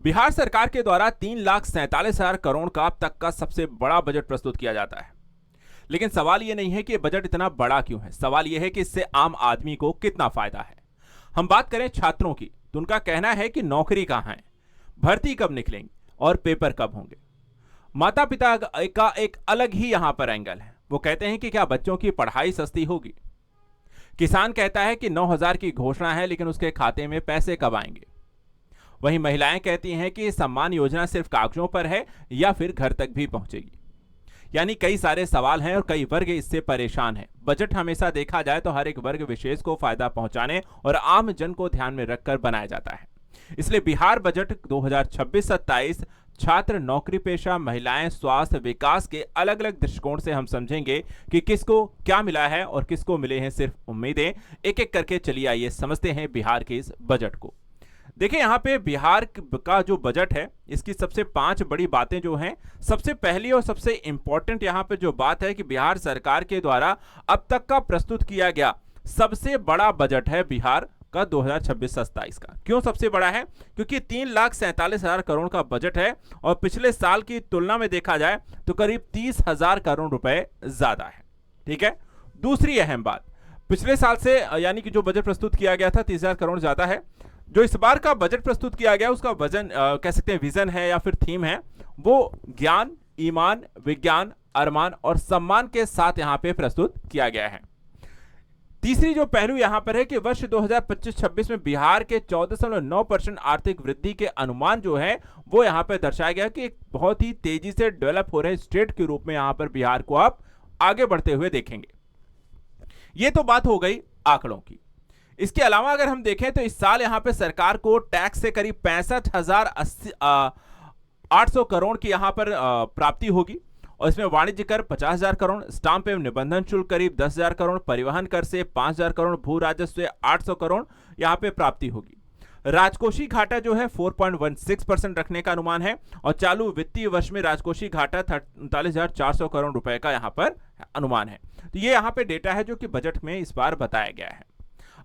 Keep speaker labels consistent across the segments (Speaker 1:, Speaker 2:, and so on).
Speaker 1: बिहार सरकार के द्वारा 3,47,000 करोड़ का अब तक का सबसे बड़ा बजट प्रस्तुत किया जाता है। लेकिन सवाल यह नहीं है कि बजट इतना बड़ा क्यों है, सवाल यह है कि इससे आम आदमी को कितना फायदा है। हम बात करें छात्रों की तो उनका कहना है कि नौकरी कहां है, भर्ती कब निकलेंगी और पेपर कब होंगे। माता पिता का एक अलग ही यहां पर एंगल है। वो कहते हैं कि क्या बच्चों की पढ़ाई सस्ती होगी। किसान कहता है कि 9,000 की घोषणा है, लेकिन उसके खाते में पैसे कब आएंगे। वहीं महिलाएं कहती हैं कि सम्मान योजना सिर्फ कागजों पर है या फिर घर तक भी पहुंचेगी। यानी कई सारे सवाल हैं और कई वर्ग इससे परेशान हैं। बजट हमेशा देखा जाए तो हर एक वर्ग विशेष को फायदा पहुंचाने और आम जन को ध्यान में रखकर बनाया जाता है। इसलिए बिहार बजट 2026-27 छात्र, नौकरी पेशा, महिलाएं, स्वास्थ्य, विकास के अलग अलग दृष्टिकोण से हम समझेंगे कि किसको क्या मिला है और किसको मिले हैं सिर्फ उम्मीदें। एक एक करके चलिए आइए समझते हैं बिहार के इस बजट को। देखिए यहाँ पे बिहार का जो बजट है इसकी सबसे 5 बड़ी बातें जो हैं, सबसे पहली और सबसे इंपॉर्टेंट यहाँ पे जो बात है कि बिहार सरकार के द्वारा अब तक का प्रस्तुत किया गया सबसे बड़ा बजट है बिहार का 2026-27 का। क्यों सबसे बड़ा है? क्योंकि 3,47,000 करोड़ का बजट है और पिछले साल की तुलना में देखा जाए तो करीब 30,000 करोड़ रुपए ज्यादा है। ठीक है। दूसरी अहम बात, पिछले साल से यानी कि जो बजट प्रस्तुत किया गया था 30,000 करोड़ ज्यादा है। जो इस बार का बजट प्रस्तुत किया गया उसका वजन कह सकते हैं विजन है या फिर थीम है, वो ज्ञान, ईमान, विज्ञान, अरमान और सम्मान के साथ यहां पे प्रस्तुत किया गया है। तीसरी जो पहलू यहां पर है कि वर्ष 2025-26 में बिहार के 14.9% आर्थिक वृद्धि के अनुमान जो है वो यहां पर दर्शाया गया कि एक बहुत ही तेजी से डेवलप हो रहे स्टेट के रूप में यहां पर बिहार को आप आगे बढ़ते हुए देखेंगे। ये तो बात हो गई आंकड़ों की। इसके अलावा अगर हम देखें तो इस साल यहां पे सरकार को टैक्स से करीब 65,800 करोड़ की यहां पर प्राप्ति होगी और इसमें वाणिज्य कर 50,000 करोड़, स्टाम्प एवं निबंधन शुल्क करीब 10,000 करोड़, परिवहन कर से 5,000 करोड़, भू राजस्व से 800 करोड़ यहां पे प्राप्ति होगी। राजकोषीय घाटा जो है 4.16% रखने का अनुमान है और चालू वित्तीय वर्ष में राजकोषीय घाटा 39,400 करोड़ रुपए का यहां पर अनुमान है। तो ये यहां पे डेटा है जो कि बजट में इस बार बताया गया है।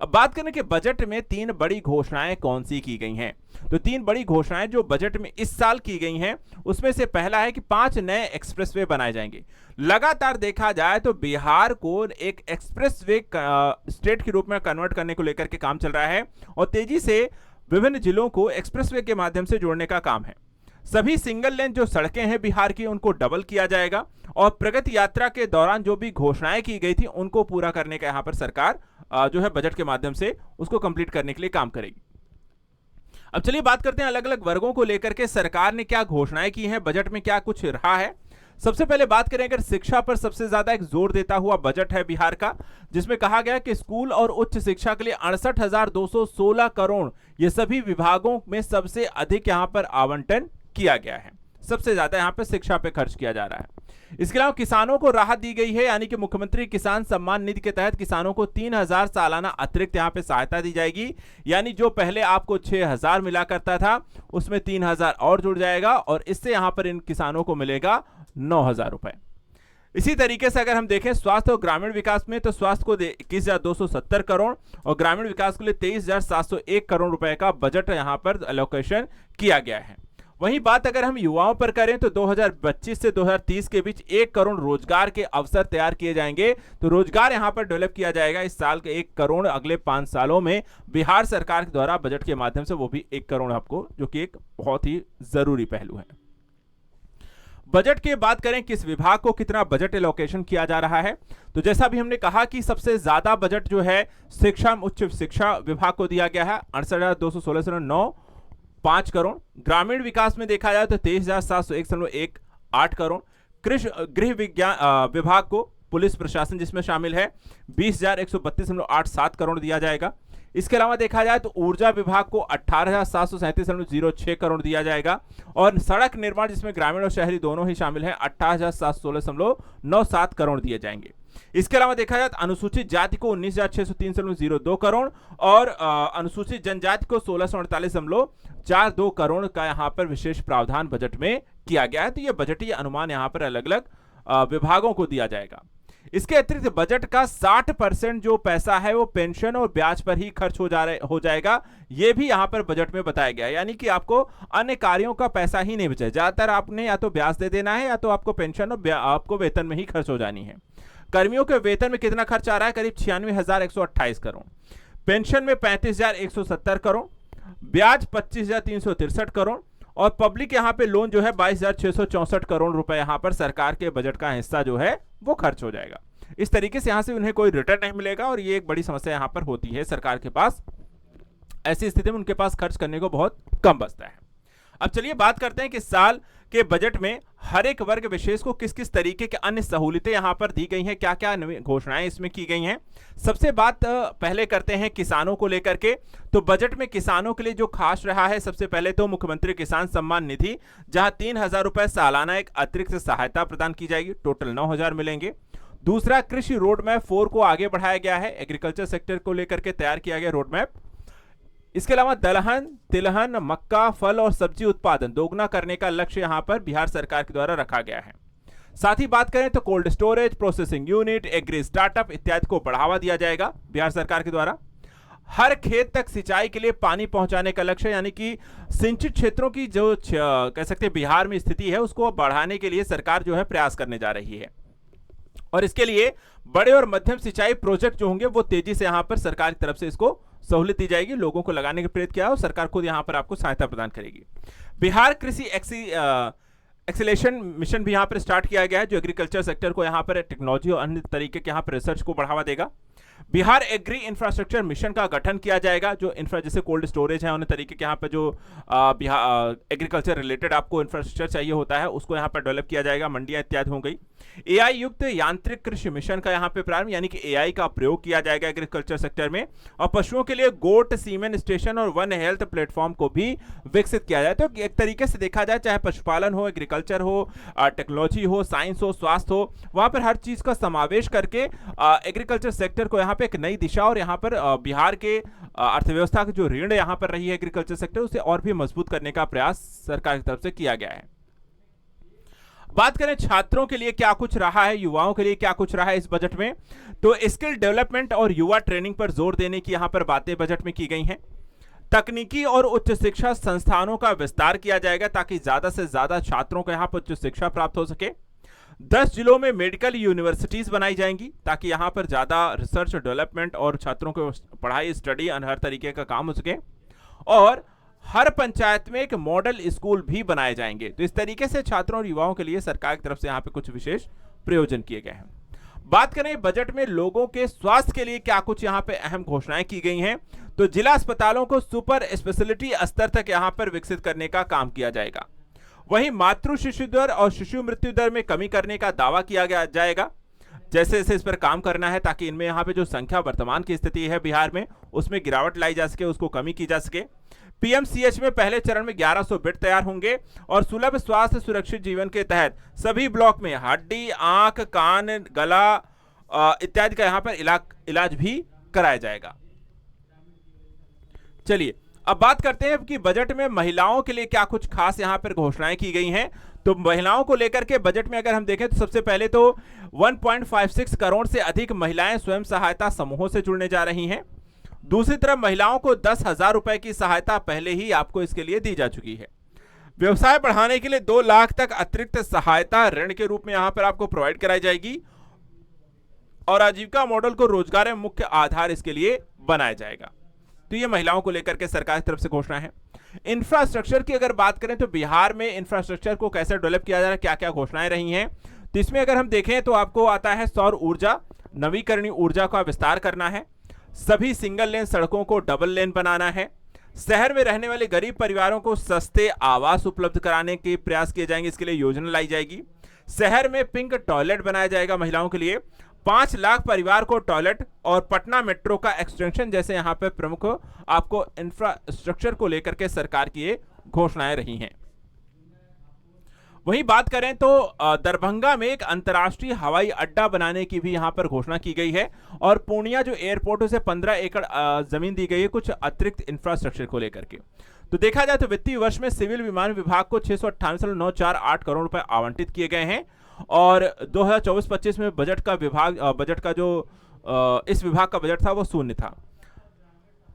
Speaker 1: अब बात करें कि बजट में 3 बड़ी घोषणाएं कौन सी की गई हैं, तो 3 बड़ी घोषणाएं जो बजट में इस साल की गई हैं उसमें से पहला है कि 5 नए एक्सप्रेसवे बनाए जाएंगे। लगातार देखा जाए तो बिहार को एक एक्सप्रेसवे स्टेट के रूप में कन्वर्ट करने को लेकर के काम चल रहा है और तेजी से विभिन्न जिलों को एक्सप्रेसवे के माध्यम से जोड़ने का काम है। सभी सिंगल लेन जो सड़कें हैं बिहार की उनको डबल किया जाएगा और प्रगति यात्रा के दौरान जो भी घोषणाएं की गई थी उनको पूरा करने का यहां पर सरकार जो है बजट के माध्यम से उसको कंप्लीट करने के लिए काम करेगी। अब चलिए बात करते हैं अलग अलग वर्गों को लेकर के सरकार ने क्या घोषणाएं की हैं, बजट में क्या कुछ रहा है। सबसे पहले बात करें अगर शिक्षा पर सबसे ज्यादा एक जोर देता हुआ बजट है बिहार का, जिसमें कहा गया कि स्कूल और उच्च शिक्षा के लिए 68,216 करोड़ ये सभी विभागों में सबसे अधिक यहां पर आवंटन किया गया है। सबसे ज्यादा यहां पर शिक्षा पे खर्च किया जा रहा है। इसके अलावा किसानों को राहत दी गई है, यानी कि मुख्यमंत्री किसान सम्मान निधि के तहत किसानों को 3,000 सालाना अतिरिक्त यहां पे सहायता दी जाएगी। यानी जो पहले आपको 6,000 मिला करता था उसमें 3,000 और जुड़ जाएगा और इससे यहां पर इन किसानों को मिलेगा 9,000 रुपए। इसी तरीके से अगर हम देखें स्वास्थ्य और ग्रामीण विकास में तो स्वास्थ्य को 21,270 करोड़ और ग्रामीण विकास के लिए 23,701 करोड़ रुपए का बजट यहां पर एलोकेशन किया गया है। वहीं बात अगर हम युवाओं पर करें तो 2025 से 2030 के बीच 1 करोड़ रोजगार के अवसर तैयार किए जाएंगे। तो रोजगार यहां पर डेवलप किया जाएगा इस साल के 1 करोड़ अगले 5 सालों में बिहार सरकार के द्वारा बजट के माध्यम से, वो भी 1 करोड़ आपको, जो कि एक बहुत ही जरूरी पहलू है। बजट के बात करें किस विभाग को कितना बजट एलोकेशन किया जा रहा है, तो जैसा भी हमने कहा कि सबसे ज्यादा बजट जो है शिक्षा उच्च शिक्षा विभाग को दिया गया है 68,216.95 करोड़। ग्रामीण विकास में देखा जाए तो 23,701.18 करोड़। कृषि गृह विज्ञान विभाग को पुलिस प्रशासन जिसमें शामिल है 20,132.87 करोड़ दिया जाएगा। इसके अलावा देखा जाए तो ऊर्जा विभाग को 18,737.06 करोड़ दिया जाएगा और सड़क निर्माण जिसमें ग्रामीण और शहरी दोनों ही शामिल हैं 18,716.97 करोड़ दिए जाएंगे। इसके अलावा देखा जाए तो अनुसूचित जाति को 19,603.02 करोड़ और अनुसूचित जनजाति को 1648.42 करोड़ का यहां पर विशेष प्रावधान बजट में किया गया है। तो यह बजटीय अनुमान यहां पर अलग अलग विभागों को दिया जाएगा। इसके अतिरिक्त बजट का 60% जो पैसा है वो पेंशन और ब्याज पर ही खर्च हो जाएगा, ये भी यहां पर बजट में बताया गया है। यानी कि आपको अन्य कार्यों का पैसा ही नहीं बचा, ज्यादातर आपने या तो ब्याज दे देना है या तो आपको पेंशन और आपको वेतन में ही खर्च हो जानी है। कर्मियों के वेतन में कितना खर्च आ रहा है? करीब 96,128 करोड़, पेंशन में 35,170 करोड़, ब्याज 25,363 करोड़, और पब्लिक यहां पे लोन जो है 22,664 करोड़ रुपए यहां पर सरकार के बजट का हिस्सा जो है वो खर्च हो जाएगा। इस तरीके से यहां से उन्हें कोई रिटर्न नहीं मिलेगा और ये एक बड़ी समस्या यहां पर होती है सरकार के पास। ऐसी स्थिति में उनके पास खर्च करने को बहुत कम बचता है। अब चलिए बात करते हैं कि साल के बजट में हर एक वर्ग विशेष को किस किस तरीके के अन्य सहूलियतें यहां पर दी गई हैं, क्या क्या घोषणाएं इसमें की गई हैं। सबसे बात पहले करते हैं किसानों को लेकर के। तो बजट में किसानों के लिए जो खास रहा है, सबसे पहले तो मुख्यमंत्री किसान सम्मान निधि, जहां 3,000 रुपए सालाना एक अतिरिक्त सहायता प्रदान की जाएगी, टोटल 9,000 मिलेंगे। दूसरा, कृषि रोड मैप 4 को आगे बढ़ाया गया है, एग्रीकल्चर सेक्टर को लेकर के तैयार किया गया रोड मैप। इसके अलावा दलहन, तिलहन, मक्का, फल और सब्जी उत्पादन दोगुना करने का लक्ष्य यहां पर बिहार सरकार के द्वारा रखा गया है। साथ ही बात करें तो cold storage, processing unit, agri startup इत्यादि को बढ़ावा दिया जाएगा बिहार सरकार के द्वारा। हर खेत तक सिंचाई के लिए पानी पहुंचाने का लक्ष्य, यानी कि सिंचित क्षेत्रों की जो कह सकते हैं बिहार में स्थिति है उसको बढ़ाने के लिए सरकार जो है प्रयास करने जा रही है। और इसके लिए बड़े और मध्यम सिंचाई प्रोजेक्ट जो होंगे वो तेजी से यहां पर सरकार की तरफ से इसको सहूलियत दी जाएगी, लोगों को लगाने के प्रेरित किया और सरकार खुद यहां पर आपको सहायता प्रदान करेगी। बिहार कृषि एक्सीलेशन मिशन भी यहां पर स्टार्ट किया गया है, जो एग्रीकल्चर सेक्टर को यहां पर टेक्नोलॉजी और अन्य तरीके के यहां पर रिसर्च को बढ़ावा देगा। बिहार एग्री इंफ्रास्ट्रक्चर मिशन का गठन किया जाएगा, जो इंफ्रा जैसे कोल्ड स्टोरेज है, अन्य तरीके के यहाँ पे जो बिहार एग्रीकल्चर रिलेटेड आपको इंफ्रास्ट्रक्चर चाहिए होता है उसको यहाँ पर डेवलप किया जाएगा, मंडियां इत्यादि हो गई। एआई युक्त यांत्रिक कृषि मिशन का यहाँ पे प्रारंभ, यानी कि एआई का प्रयोग किया जाएगा एग्रीकल्चर सेक्टर में। और पशुओं के लिए गोट सीमेन स्टेशन और वन हेल्थ प्लेटफॉर्म को भी विकसित किया जाए। तो एक तरीके से देखा जाए, चाहे पशुपालन हो, एग्रीकल्चर हो, टेक्नोलॉजी हो, साइंस हो, स्वास्थ्य हो, वहां पर हर चीज का समावेश करके एग्रीकल्चर सेक्टर को यहाँ पे एक नई दिशा और यहाँ पर बिहार के अर्थव्यवस्था की जो ऋण यहाँ पर रही है एग्रीकल्चर सेक्टर, उसे और भी मजबूत करने का प्रयास सरकार की तरफ से किया गया है। बात करें छात्रों के लिए क्या कुछ रहा है, युवाओं के लिए क्या कुछ रहा है इस बजट में, तो स्किल डेवलपमेंट और युवा ट्रेनिंग पर जोर देने की यहां पर बातें बजट में की गई हैं। तकनीकी और उच्च शिक्षा संस्थानों का विस्तार किया जाएगा ताकि ज्यादा से ज्यादा छात्रों को यहां पर उच्च शिक्षा प्राप्त हो सके। 10 जिलों में मेडिकल यूनिवर्सिटीज बनाई जाएंगी ताकि यहां पर ज्यादा रिसर्च डेवलपमेंट और छात्रों को पढ़ाई, स्टडी, हर तरीके का काम हो सके। और हर पंचायत में एक मॉडल स्कूल भी बनाए जाएंगे। तो इस तरीके से छात्रों और युवाओं के लिए सरकार की तरफ से यहाँ पे कुछ विशेष प्रयोजन किए गए हैं। बात करें बजट में लोगों के स्वास्थ्य के लिए क्या कुछ यहाँ पे अहम घोषणाएं की गई हैं, तो जिला अस्पतालों को सुपर स्पेशलिटी स्तर तक यहाँ पर विकसित करने का काम किया जाएगा। वहीं मातृ शिशु दर और शिशु मृत्यु दर में कमी करने का दावा किया जाएगा। जैसे जैसे इस पर काम करना है ताकि इनमें यहाँ पे जो संख्या वर्तमान की स्थिति है बिहार में उसमें गिरावट लाई जा सके, उसको कमी की जा सके। पीएमसीएच में पहले चरण में 1100 बेड तैयार होंगे और सुलभ स्वास्थ्य सुरक्षित जीवन के तहत सभी ब्लॉक में हड्डी, आंख, कान, गला इत्यादि का यहां पर इलाज भी कराया जाएगा। चलिए अब बात करते हैं कि बजट में महिलाओं के लिए क्या कुछ खास यहां पर घोषणाएं की गई हैं। तो महिलाओं को लेकर के बजट में अगर हम देखें तो सबसे पहले तो 1.56 करोड़ से अधिक महिलाएं स्वयं सहायता समूहों से जुड़ने जा रही हैं। दूसरी तरफ महिलाओं को 10,000 रुपए की सहायता पहले ही आपको इसके लिए दी जा चुकी है। व्यवसाय बढ़ाने के लिए 2 लाख तक अतिरिक्त सहायता ऋण के रूप में यहां पर आपको प्रोवाइड कराई जाएगी और आजीविका मॉडल को रोजगार में मुख्य आधार इसके लिए बनाया जाएगा। तो ये महिलाओं को लेकर के सरकार की तरफ से घोषणा है। इंफ्रास्ट्रक्चर की अगर बात करें तो बिहार में इंफ्रास्ट्रक्चर को कैसे डेवलप किया जा रहा है, क्या क्या घोषणाएं रही हैं, तो इसमें अगर हम देखें तो आपको आता है सौर ऊर्जा, नवीकरणीय ऊर्जा का विस्तार करना है, सभी सिंगल लेन सड़कों को डबल लेन बनाना है, शहर में रहने वाले गरीब परिवारों को सस्ते आवास उपलब्ध कराने के प्रयास किए जाएंगे, इसके लिए योजना लाई जाएगी। शहर में पिंक टॉयलेट बनाया जाएगा महिलाओं के लिए, 5 लाख परिवार को टॉयलेट और पटना मेट्रो का एक्सटेंशन जैसे यहां पे प्रमुख आपको इंफ्रास्ट्रक्चर को लेकर के सरकार की ये घोषणाएं रही हैं। वहीं बात करें तो दरभंगा में एक अंतर्राष्ट्रीय हवाई अड्डा बनाने की भी यहां पर घोषणा की गई है और पूर्णिया जो एयरपोर्ट उसे 15 एकड़ जमीन दी गई है कुछ अतिरिक्त इंफ्रास्ट्रक्चर को लेकर के। तो देखा जाए तो वित्तीय वर्ष में सिविल विमान विभाग को 698.948 करोड़ रुपए आवंटित किए गए हैं और 2024-25 में बजट का जो इस विभाग का बजट था वो शून्य था।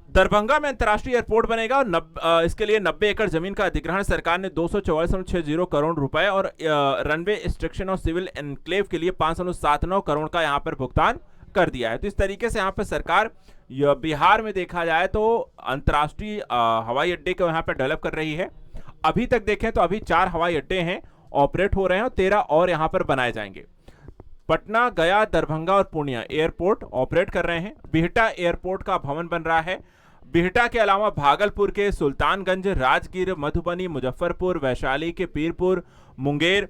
Speaker 1: दरभंगा में अंतर्राष्ट्रीय एयरपोर्ट बनेगा और इसके लिए 90 एकड़ जमीन का अधिग्रहण सरकार ने 244.60 करोड़ रुपए और रनवे इंस्ट्रक्शन और सिविल एनक्लेव के लिए 579 करोड़ का यहां पर भुगतान कर दिया है। तो इस तरीके से यहां पर सरकार बिहार में देखा जाए तो अंतर्राष्ट्रीय हवाई अड्डे को यहां पर डेवलप कर रही है। अभी तक देखें तो अभी 4 हवाई अड्डे हैं, ऑपरेट हो रहे हैं और 13 और यहां पर बनाए जाएंगे। पटना, गया, दरभंगा और पूर्णिया एयरपोर्ट ऑपरेट कर रहे हैं। बिहटा एयरपोर्ट का भवन बन रहा है। बिहटा के अलावा भागलपुर के सुल्तानगंज, राजगीर, मधुबनी, मुजफ्फरपुर, वैशाली के पीरपुर, मुंगेर,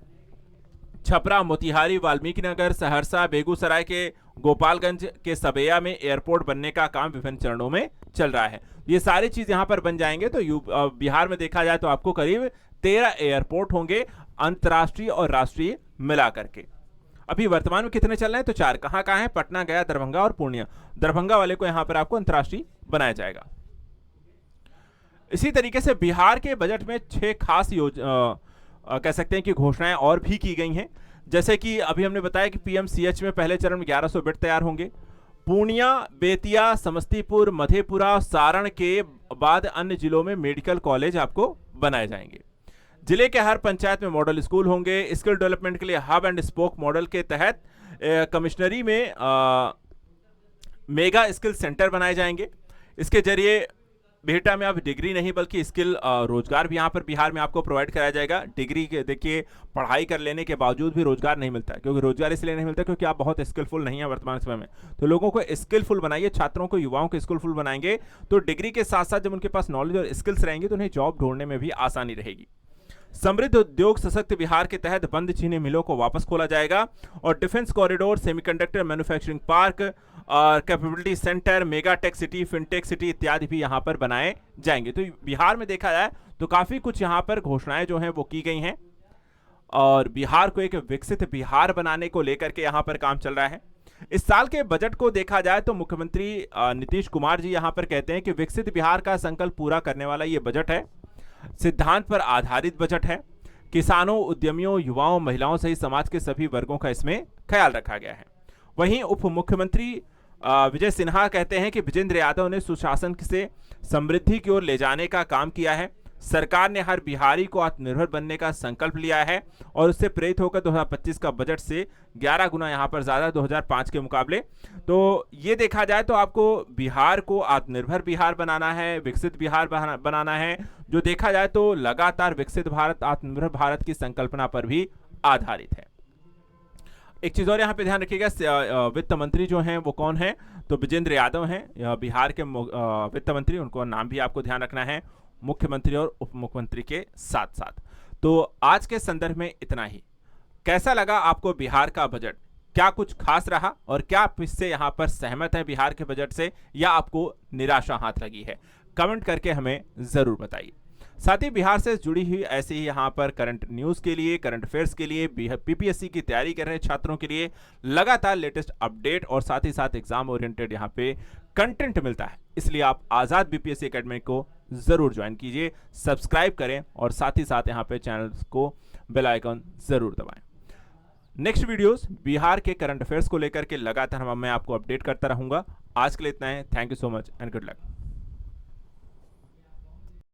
Speaker 1: छपरा, मोतिहारी, वाल्मीकिनगर, सहरसा, बेगूसराय के गोपालगंज के सबैया में एयरपोर्ट बनने का काम विभिन्न चरणों में चल रहा है। ये सारी चीज यहां पर बन जाएंगे तो बिहार में देखा जाए तो आपको करीब 13 एयरपोर्ट होंगे अंतर्राष्ट्रीय और राष्ट्रीय मिला करके। अभी वर्तमान में कितने चल रहे हैं तो 4। कहां कहां है? पटना, गया, दरभंगा और पूर्णिया। दरभंगा वाले को यहां पर आपको अंतर्राष्ट्रीय बनाया जाएगा। इसी तरीके से बिहार के बजट में 6 खास कह सकते हैं कि घोषणाएं और भी की गई हैं। जैसे कि अभी हमने बताया कि पीएमसीएच में पहले चरण में 1100 बेड तैयार होंगे। पूर्णिया, बेतिया, समस्तीपुर, मधेपुरा, सारण के बाद अन्य जिलों में मेडिकल कॉलेज आपको बनाए जाएंगे। जिले के हर पंचायत में मॉडल स्कूल होंगे। स्किल डेवलपमेंट के लिए हब एंड स्पोक मॉडल के तहत कमिश्नरी में मेगा स्किल सेंटर बनाए जाएंगे। इसके जरिए बिहटा में अब डिग्री नहीं बल्कि स्किल रोजगार भी यहाँ पर बिहार में आपको प्रोवाइड कराया जाएगा। डिग्री के देखिए पढ़ाई कर लेने के बावजूद भी रोजगार नहीं मिलता है, क्योंकि रोजगार इसलिए नहीं मिलता क्योंकि आप बहुत स्किलफुल नहीं है वर्तमान समय में। तो लोगों को स्किलफुल बनाइए, छात्रों को, युवाओं को स्किलफुल बनाएंगे तो डिग्री के साथ साथ जब उनके पास नॉलेज और स्किल्स रहेंगे तो उन्हें जॉब ढूंढने में भी आसानी रहेगी। समृद्ध उद्योग सशक्त बिहार के तहत बंद चीनी मिलों को वापस खोला जाएगा और defence corridor, semiconductor manufacturing park और capability centre, mega tech city, fintech city इत्यादि भी यहां पर बनाए जाएंगे। तो बिहार में देखा जाए तो काफी कुछ यहां पर घोषणाएं जो हैं वो की गई हैं और बिहार को एक विकसित बिहार बनाने को लेकर के यहां पर काम चल रहा है। इस साल के बजट को देखा जाए तो मुख्यमंत्री नीतीश कुमार जी यहां पर कहते हैं कि विकसित बिहार का संकल्प पूरा करने वाला ये बजट है। सिद्धांत पर आधारित बजट है। किसानों, उद्यमियों, युवाओं, महिलाओं सहित समाज के सभी वर्गों का इसमें ख्याल रखा गया है। वहीं उप मुख्यमंत्री विजय सिन्हा कहते हैं कि विजेंद्र यादव ने सुशासन से समृद्धि की ओर ले जाने का काम किया है। सरकार ने हर बिहारी को आत्मनिर्भर बनने का संकल्प लिया है और उससे प्रेरित होकर 2025 का बजट से 11 गुना यहां पर ज्यादा 2005 के मुकाबले। तो ये देखा जाए तो आपको बिहार को आत्मनिर्भर बिहार बनाना है, विकसित बिहार बनाना है, जो देखा जाए तो लगातार विकसित भारत, आत्मनिर्भर भारत की संकल्पना पर भी आधारित है। एक चीज और यहाँ पे ध्यान रखिएगा, वित्त मंत्री जो हैं वो कौन है तो विजेंद्र यादव हैं बिहार के वित्त मंत्री। उनको नाम भी आपको ध्यान रखना है, मुख्यमंत्री और उप मुख्यमंत्री के साथ साथ। तो आज के संदर्भ में इतना ही। कैसा लगा आपको बिहार का बजट? क्या कुछ खास रहा और क्या आप इससे यहां पर सहमत हैं बिहार के बजट से, या आपको निराशा हाथ लगी है? कमेंट करके हमें जरूर बताइए। साथ ही बिहार से जुड़ी हुई ऐसे ही यहाँ पर करंट न्यूज के लिए, करंट अफेयर्स के लिए, पीपीएससी की तैयारी कर रहे छात्रों के लिए लगातार लेटेस्ट अपडेट और साथ ही साथ एग्जाम ओरिएंटेड यहाँ पे कंटेंट मिलता है। इसलिए आप आजाद बीपीएससी एकेडमी को जरूर ज्वाइन कीजिए, सब्सक्राइब करें और साथ ही साथ यहाँ पे चैनल को बेल आइकन जरूर दबाएं। नेक्स्ट वीडियोस बिहार के करंट अफेयर्स को लेकर के लगातार मैं आपको अपडेट करता रहूंगा। आज के लिए इतना है। Thank you so much and good luck.